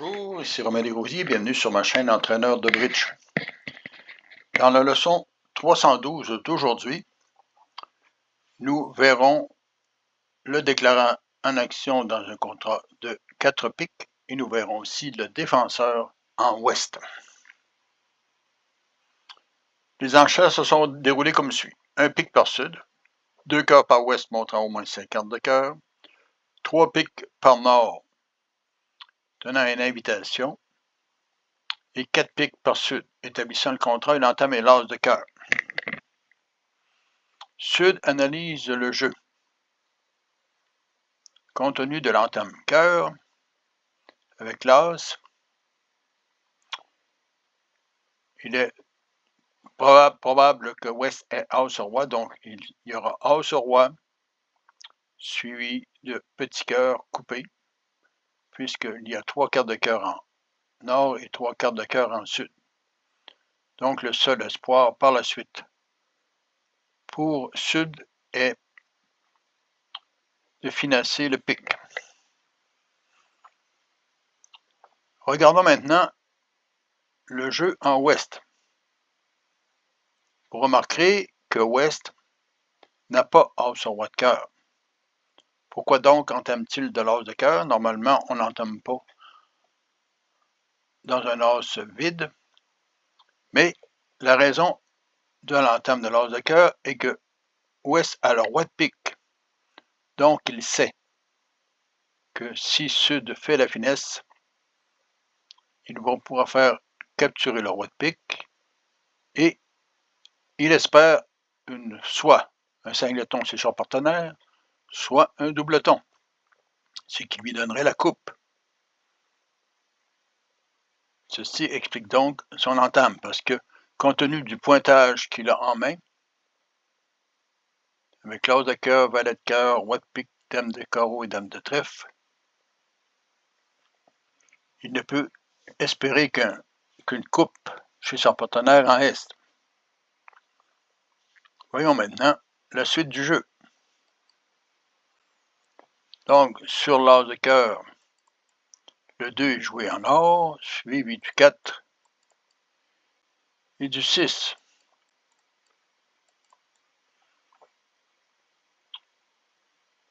Bonjour, ici Romain Desrosiers, bienvenue sur ma chaîne Entraîneur de Bridge. Dans la leçon 312 d'aujourd'hui, nous verrons le déclarant en action dans un contrat de 4 piques et nous verrons aussi le défenseur en ouest. Les enchères se sont déroulées comme suit. Un pique par sud, 2 cœurs par ouest montrant au moins 5 cartes de cœur, 3 piques par nord tenant une invitation, et 4 piques par sud, établissant le contrat, une entame et l'as de cœur. Sud analyse le jeu. Compte tenu de l'entame cœur, avec l'as, il est probable que Ouest ait as sur roi, donc il y aura as sur roi, suivi de petit cœur coupé, puisqu'il y a 3 cartes de cœur en nord et 3 cartes de cœur en sud. Donc le seul espoir par la suite pour sud est de financer le pique. Regardons maintenant le jeu en ouest. Vous remarquerez que ouest n'a pas as sur roi de cœur. Pourquoi donc entame-t-il de l'as de cœur? Normalement, on n'entame pas dans un as vide, mais la raison de l'entame de l'as de cœur est que ouest a le roi de pique. Donc, il sait que si sud fait la finesse, il va pouvoir faire capturer le roi de pique et il espère soit un singleton chez son partenaire, soit un doubleton, ce qui lui donnerait la coupe. Ceci explique donc son entame, parce que compte tenu du pointage qu'il a en main, avec l'as de cœur, valet de cœur, roi de pique, dame de carreau et dame de trèfle, il ne peut espérer qu'une coupe chez son partenaire en est. Voyons maintenant la suite du jeu. Donc, sur l'as de cœur, le 2 est joué en or, suivi du 4 et du 6.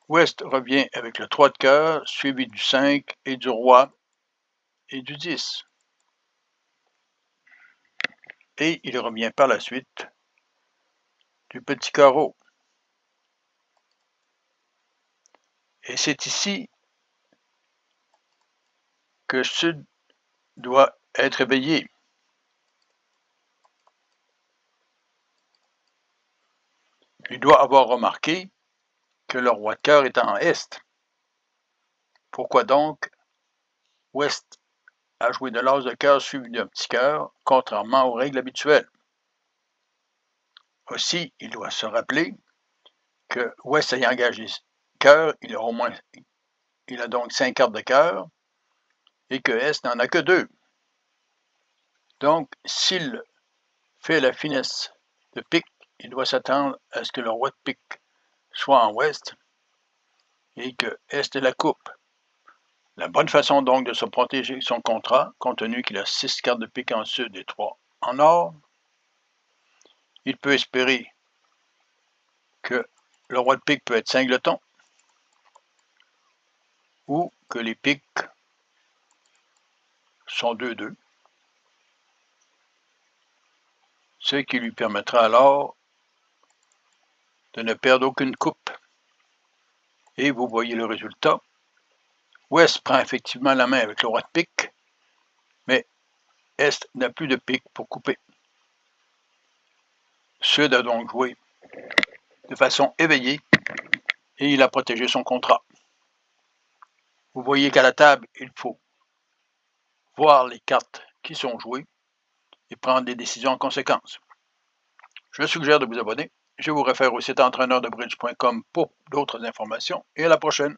Ouest revient avec le 3 de cœur, suivi du 5 et du roi et du 10. Et il revient par la suite du petit carreau. Et c'est ici que sud doit être éveillé. Il doit avoir remarqué que le roi de cœur est en est. Pourquoi donc ouest a joué de l'as de cœur suivi d'un petit cœur, contrairement aux règles habituelles? Aussi, il doit se rappeler que ouest ayant engagé cœur, il a donc 5 cartes de cœur, et que est n'en a que 2. Donc, s'il fait la finesse de pique, il doit s'attendre à ce que le roi de pique soit en ouest et que est la coupe. La bonne façon donc de se protéger son contrat, compte tenu qu'il a 6 cartes de pique en sud et 3 en nord, il peut espérer que le roi de pique peut être singleton ou que les piques sont 2-2, ce qui lui permettra alors de ne perdre aucune coupe. Et vous voyez le résultat. Ouest prend effectivement la main avec le roi de pique, mais Est n'a plus de pique pour couper. Sud a donc joué de façon éveillée et il a protégé son contrat. Vous voyez qu'à la table, il faut voir les cartes qui sont jouées et prendre des décisions en conséquence. Je suggère de vous abonner. Je vous réfère au site entraîneurdebridge.com pour d'autres informations et à la prochaine.